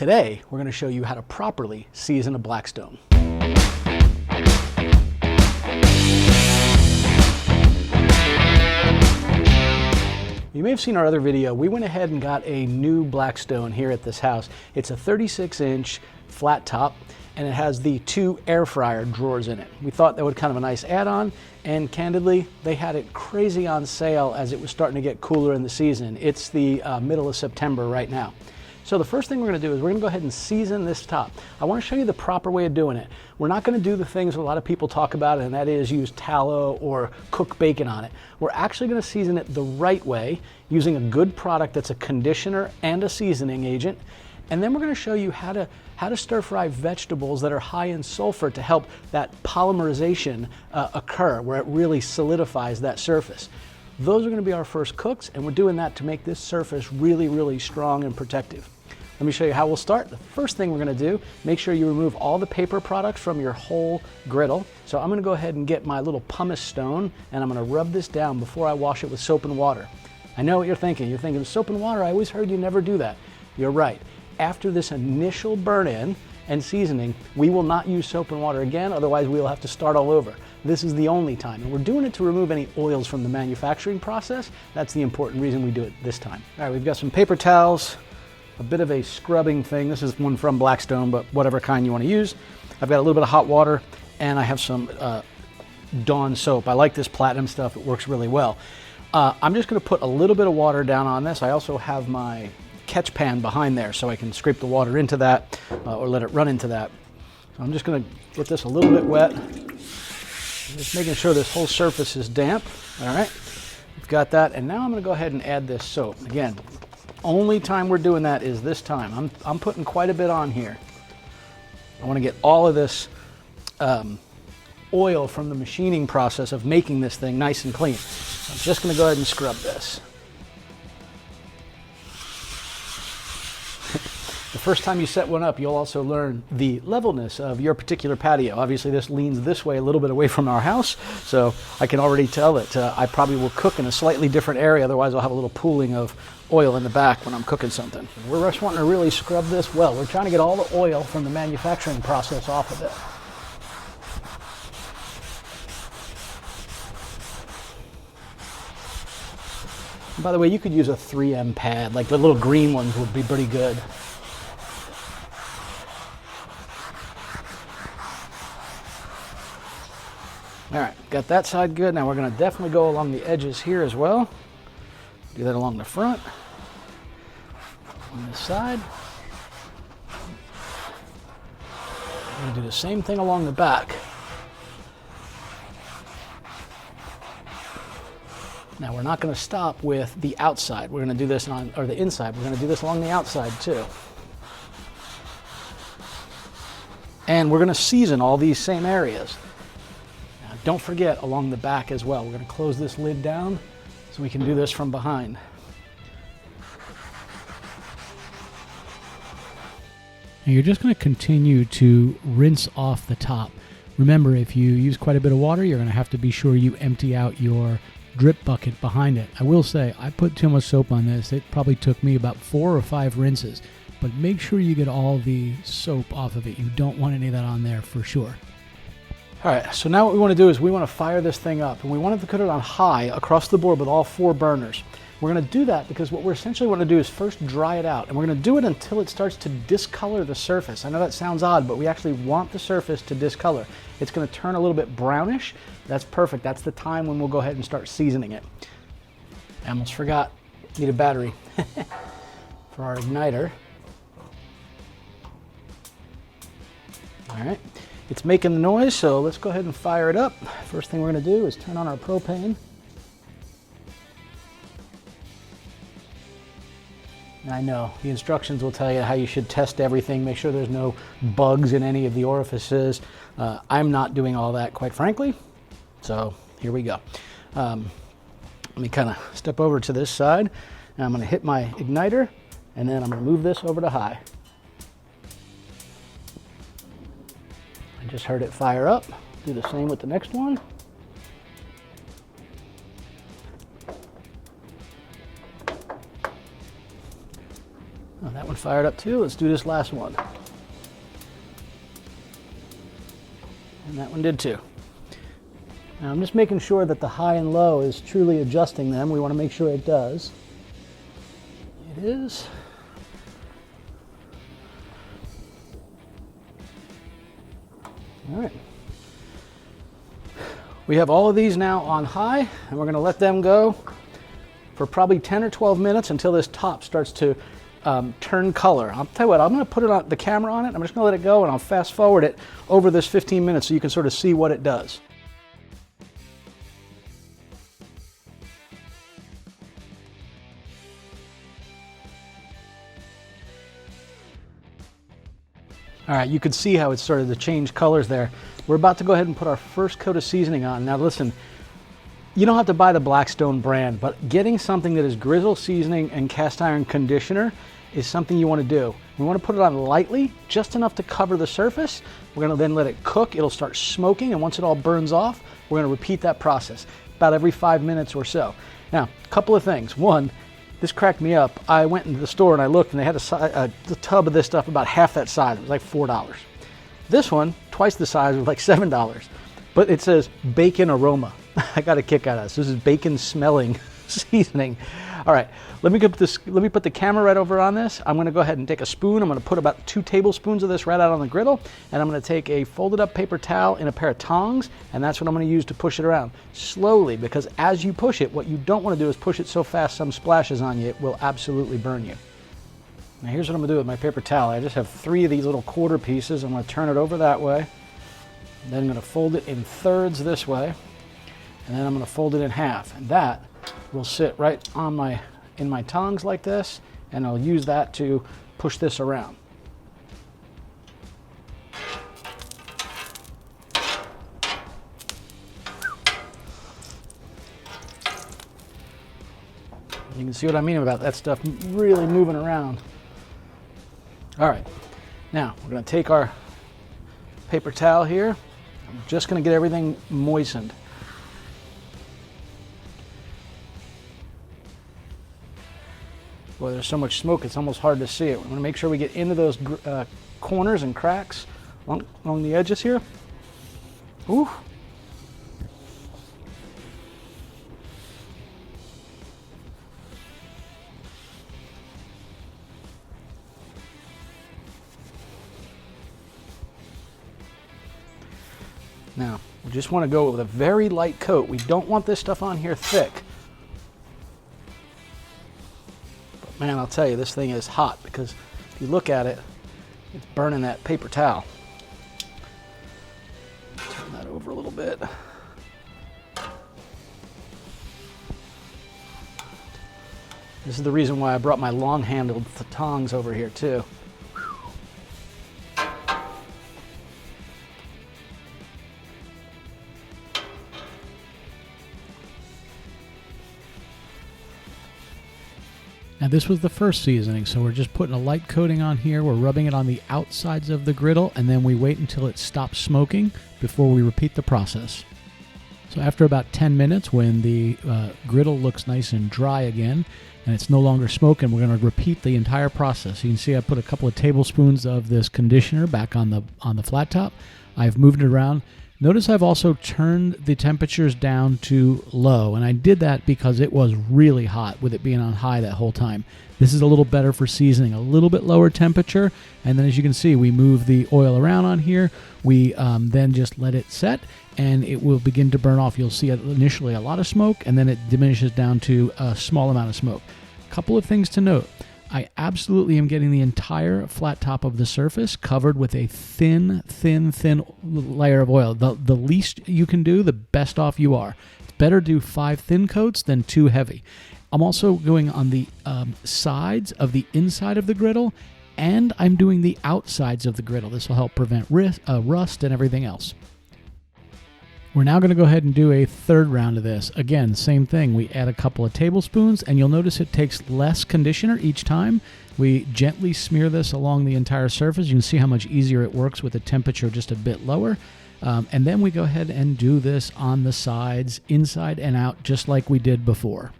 Today, we're going to show you how to properly season a Blackstone. You may have seen our other video. We went ahead and got a new Blackstone here at this house. It's a 36-inch flat top, and it has the 2 air fryer drawers in it. We thought that would kind of a nice add-on, and candidly, they had it crazy on sale as it was starting to get cooler in the season. It's the middle of September right now. So the first thing we're going to do is we're going to go ahead and season this top. I want to show you the proper way of doing it. We're not going to do the things a lot of people talk about, and that is use tallow or cook bacon on it. We're actually going to season it the right way using a good product that's a conditioner and a seasoning agent. And then we're going to show you how to stir fry vegetables that are high in sulfur to help that polymerization occur, where it really solidifies that surface. Those are going to be our first cooks, and we're doing that to make this surface really, really strong and protective. Let me show you how we'll start. The first thing we're going to do, make sure you remove all the paper products from your whole griddle. So I'm going to go ahead and get my little pumice stone, and I'm going to rub this down before I wash it with soap and water. I know what you're thinking. You're thinking, soap and water, I always heard you never do that. You're right. After this initial burn-in and seasoning, we will not use soap and water again, otherwise we will have to start all over. This is the only time, and we're doing it to remove any oils from the manufacturing process. That's the important reason we do it this time. All right, we've got some paper towels, a bit of a scrubbing thing. This is one from Blackstone, but whatever kind you want to use. I've got a little bit of hot water, and I have some Dawn soap. I like this platinum stuff. It works really well. I'm just going to put a little bit of water down on this. I also have my catch pan behind there, so I can scrape the water into that or let it run into that. So I'm just going to get this a little bit wet. Just making sure this whole surface is damp. All right, we've got that, and now I'm going to go ahead and add this soap. Again, only time we're doing that is this time. I'm putting quite a bit on here. I want to get all of this oil from the machining process of making this thing nice and clean. So I'm just going to go ahead and scrub this. The first time you set one up, you'll also learn the levelness of your particular patio. Obviously, this leans this way, a little bit away from our house, so I can already tell that I probably will cook in a slightly different area. Otherwise, I'll have a little pooling of oil in the back when I'm cooking something. We're just wanting to really scrub this well. We're trying to get all the oil from the manufacturing process off of it. And by the way, you could use a 3M pad, like the little green ones would be pretty good. All right, got that side good. Now we're going to definitely go along the edges here as well. Do that along the front, on this side. We're going to do the same thing along the back. Now we're not going to stop with the outside. We're going to do this on, or the inside. We're going to do this along the outside too. And we're going to season all these same areas. Don't forget along the back as well. We're going to close this lid down so we can do this from behind. And you're just going to continue to rinse off the top. Remember, if you use quite a bit of water, you're going to have to be sure you empty out your drip bucket behind it. I will say, I put too much soap on this. It probably took me about 4 or 5 rinses. But make sure you get all the soap off of it. You don't want any of that on there for sure. All right, so now what we want to do is we want to fire this thing up, and we want to put it on high across the board with all 4 burners. We're going to do that because what we're essentially want to do is first dry it out, and we're going to do it until it starts to discolor the surface. I know that sounds odd, but we actually want the surface to discolor. It's going to turn a little bit brownish. That's perfect. That's the time when we'll go ahead and start seasoning it. I almost forgot, need a battery for our igniter. All right. It's making the noise, so let's go ahead and fire it up. First thing we're going to do is turn on our propane. I know, the instructions will tell you how you should test everything, make sure there's no bugs in any of the orifices. I'm not doing all that, quite frankly, so here we go. Let me kind of step over to this side, and I'm going to hit my igniter, and then I'm going to move this over to high. I just heard it fire up. Do the same with the next one. fired up too. Let's do this last one. And that one did too. Now I'm just making sure that the high and low is truly adjusting them. We want to make sure it does. It is. All right. We have all of these now on high, and we're going to let them go for probably 10 or 12 minutes until this top starts to turn color. I'll tell you what, I'm going to put it on the camera on it. I'm just going to let it go, and I'll fast forward it over this 15 minutes so you can sort of see what it does. All right, you can see how it's started to change colors there. We're about to go ahead and put our first coat of seasoning on. Now listen, you don't have to buy the Blackstone brand, but getting something that is grizzle seasoning and cast iron conditioner is something you want to do. We want to put it on lightly, just enough to cover the surface. We're going to then let it cook. It'll start smoking, and once it all burns off, we're going to repeat that process about every 5 minutes or so. Now, a couple of things. One, this cracked me up. I went into the store and I looked, and they had a tub of this stuff about half that size. It was like $4. This one, twice the size, was like $7. But it says bacon aroma. I got a kick out of this. This is bacon smelling seasoning. All right, let me put the camera right over on this. I'm going to go ahead and take a spoon. I'm going to put about 2 tablespoons of this right out on the griddle, and I'm going to take a folded up paper towel and a pair of tongs, and that's what I'm going to use to push it around slowly, because as you push it, what you don't want to do is push it so fast some splashes on you. It will absolutely burn you. Now here's what I'm going to do with my paper towel. I just have 3 of these little quarter pieces. I'm going to turn it over that way. Then I'm going to fold it in thirds this way, and then I'm going to fold it in half, and that will sit right on in my tongs like this, and I'll use that to push this around. You can see what I mean about that stuff really moving around. All right, now we're going to take our paper towel here. I'm just going to get everything moistened. Boy, there's so much smoke, it's almost hard to see it. We're going to make sure we get into those corners and cracks along the edges here. Ooh. Now, we just want to go with a very light coat. We don't want this stuff on here thick. But man, I'll tell you, this thing is hot, because if you look at it, it's burning that paper towel. Turn that over a little bit. This is the reason why I brought my long-handled tongs over here too. Now this was the first seasoning, so we're just putting a light coating on here. We're rubbing it on the outsides of the griddle, and then we wait until it stops smoking before we repeat the process. So after about 10 minutes, when the griddle looks nice and dry again, and it's no longer smoking, we're going to repeat the entire process. You can see I put a couple of tablespoons of this conditioner back on the flat top. I've moved it around. Notice I've also turned the temperatures down to low, and I did that because it was really hot with it being on high that whole time. This is a little better for seasoning, a little bit lower temperature, and then as you can see, we move the oil around on here. We then just let it set, and it will begin to burn off. You'll see initially a lot of smoke, and then it diminishes down to a small amount of smoke. A couple of things to note. I absolutely am getting the entire flat top of the surface covered with a thin layer of oil. The least you can do, the best off you are. It's better to do 5 thin coats than 2 heavy. I'm also going on the sides of the inside of the griddle, and I'm doing the outsides of the griddle. This will help prevent rust and everything else. We're now going to go ahead and do a third round of this. Again, same thing. We add a couple of tablespoons, and you'll notice it takes less conditioner each time. We gently smear this along the entire surface. You can see how much easier it works with the temperature just a bit lower. And then we go ahead and do this on the sides, inside and out, just like we did before.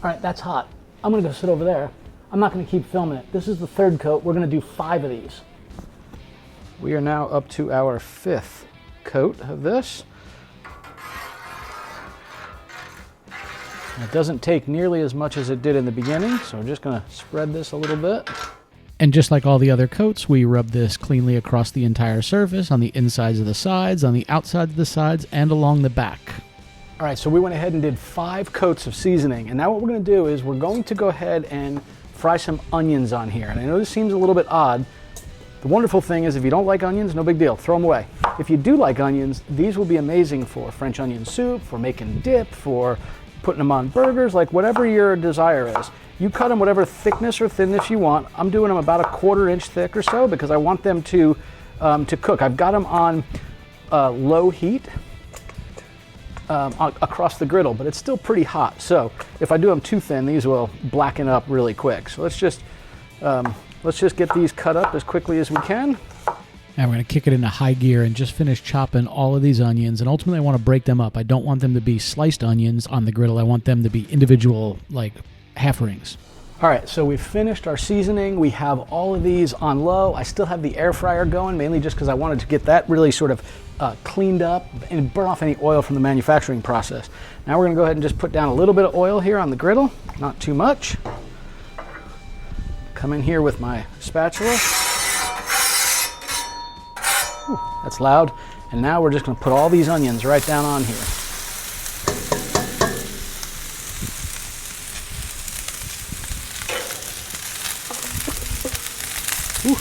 All right, that's hot. I'm going to go sit over there. I'm I'm not going to keep filming it. This is the third coat. We're going to do 5 of these. We are now up to our 5th coat of this. It doesn't take nearly as much as it did in the beginning, so I'm just going to spread this a little bit. And just like all the other coats, we rub this cleanly across the entire surface, on the insides of the sides, on the outsides of the sides, and along the back. All right, so we went ahead and did 5 coats of seasoning, and now what we're going to do is we're going to go ahead and fry some onions on here. And I know this seems a little bit odd. The wonderful thing is if you don't like onions, no big deal, throw them away. If you do like onions, these will be amazing for French onion soup, for making dip, for putting them on burgers, like whatever your desire is. You cut them whatever thickness or thinness you want. I'm doing them about a 1/4 inch thick or so because I want them to cook. I've got them on low heat across the griddle, but it's still pretty hot. So if I do them too thin, these will blacken up really quick. So let's just get these cut up as quickly as we can. Now we're going to kick it into high gear and just finish chopping all of these onions. And ultimately I want to break them up. I don't want them to be sliced onions on the griddle. I want them to be individual, like half rings. All right, so we've finished our seasoning. We have all of these on low. I still have the air fryer going, mainly just because I wanted to get that really sort of cleaned up and burn off any oil from the manufacturing process. Now we're going to go ahead and just put down a little bit of oil here on the griddle, not too much. Come in here with my spatula. Whew, that's loud. And now we're just going to put all these onions right down on here. Whew.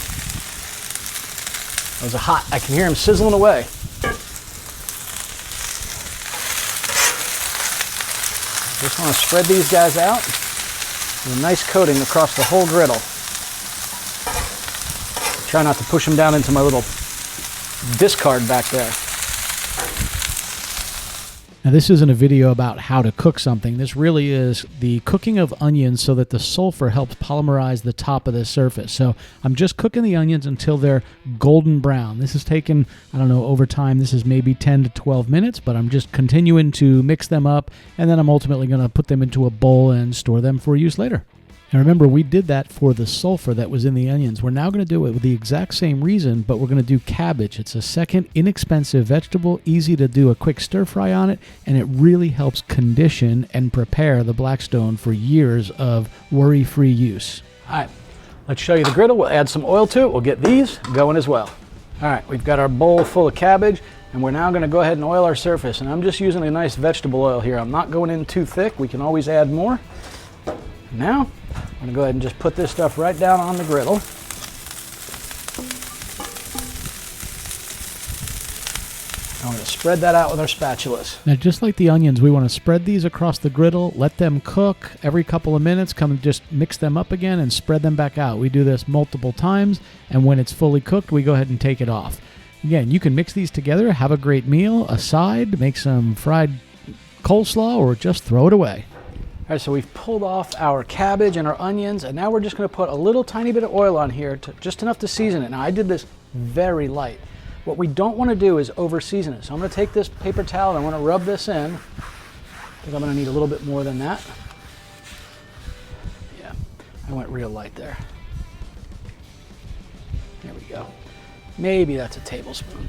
Those are hot. I can hear them sizzling away. Just want to spread these guys out with a nice coating across the whole griddle. Try not to push them down into my little discard back there. Now this isn't a video about how to cook something. This really is the cooking of onions so that the sulfur helps polymerize the top of the surface. So I'm just cooking the onions until they're golden brown. This has taken, I don't know, over time, this is maybe 10 to 12 minutes, but I'm just continuing to mix them up, and then I'm ultimately going to put them into a bowl and store them for use later. And remember, we did that for the sulfur that was in the onions. We're now going to do it with the exact same reason, but we're going to do cabbage. It's a second inexpensive vegetable, easy to do a quick stir fry on it, and it really helps condition and prepare the Blackstone for years of worry-free use. All right, let's show you the griddle. We'll add some oil to it. We'll get these going as well. All right, we've got our bowl full of cabbage, and we're now going to go ahead and oil our surface. And I'm just using a nice vegetable oil here. I'm not going in too thick. We can always add more. Now, I'm going to go ahead and just put this stuff right down on the griddle. I'm going to spread that out with our spatulas. Now, just like the onions, we want to spread these across the griddle, let them cook every couple of minutes, come and just mix them up again and spread them back out. We do this multiple times, and when it's fully cooked, we go ahead and take it off. Again, you can mix these together, have a great meal, a side, make some fried coleslaw, or just throw it away. All right, so we've pulled off our cabbage and our onions, and now we're just going to put a little tiny bit of oil on here, just enough to season it. Now, I did this very light. What we don't want to do is over season it. So I'm going to take this paper towel and I want to rub this in. I think I'm going to need a little bit more than that. Yeah, I went real light there. There we go. Maybe that's a tablespoon.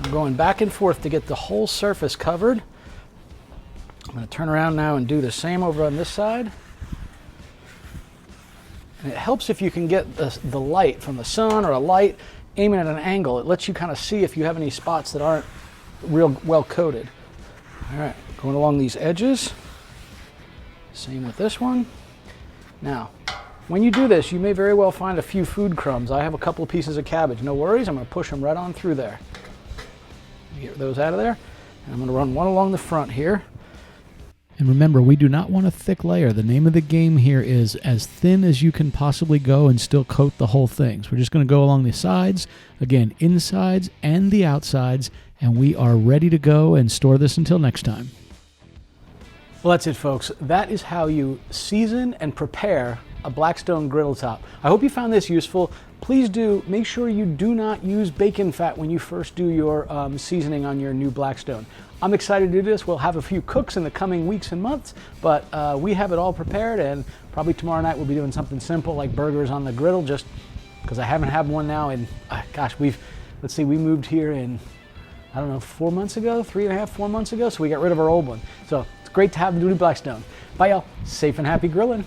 I'm going back and forth to get the whole surface covered. I'm going to turn around now and do the same over on this side. And it helps if you can get the light from the sun or a light aiming at an angle. It lets you kind of see if you have any spots that aren't real well coated. All right, going along these edges. Same with this one. Now, when you do this, you may very well find a few food crumbs. I have a couple of pieces of cabbage. No worries, I'm going to push them right on through there. Get those out of there. And I'm going to run one along the front here. And remember, we do not want a thick layer. The name of the game here is as thin as you can possibly go and still coat the whole thing. So we're just going to go along the sides, again, insides and the outsides, and we are ready to go and store this until next time. Well, that's it, folks. That is how you season and prepare a Blackstone griddle top. I hope you found this useful. Please do make sure you do not use bacon fat when you first do your seasoning on your new Blackstone. I'm excited to do this. We'll have a few cooks in the coming weeks and months, but we have it all prepared and Probably tomorrow night we'll be doing something simple like burgers on the griddle, just because I haven't had one now in, gosh, we moved here in, I don't know, 4 months ago, 3.5, 4 months ago, so we got rid of our old one. So it's great to have the new Blackstone. Bye y'all, safe and happy grilling.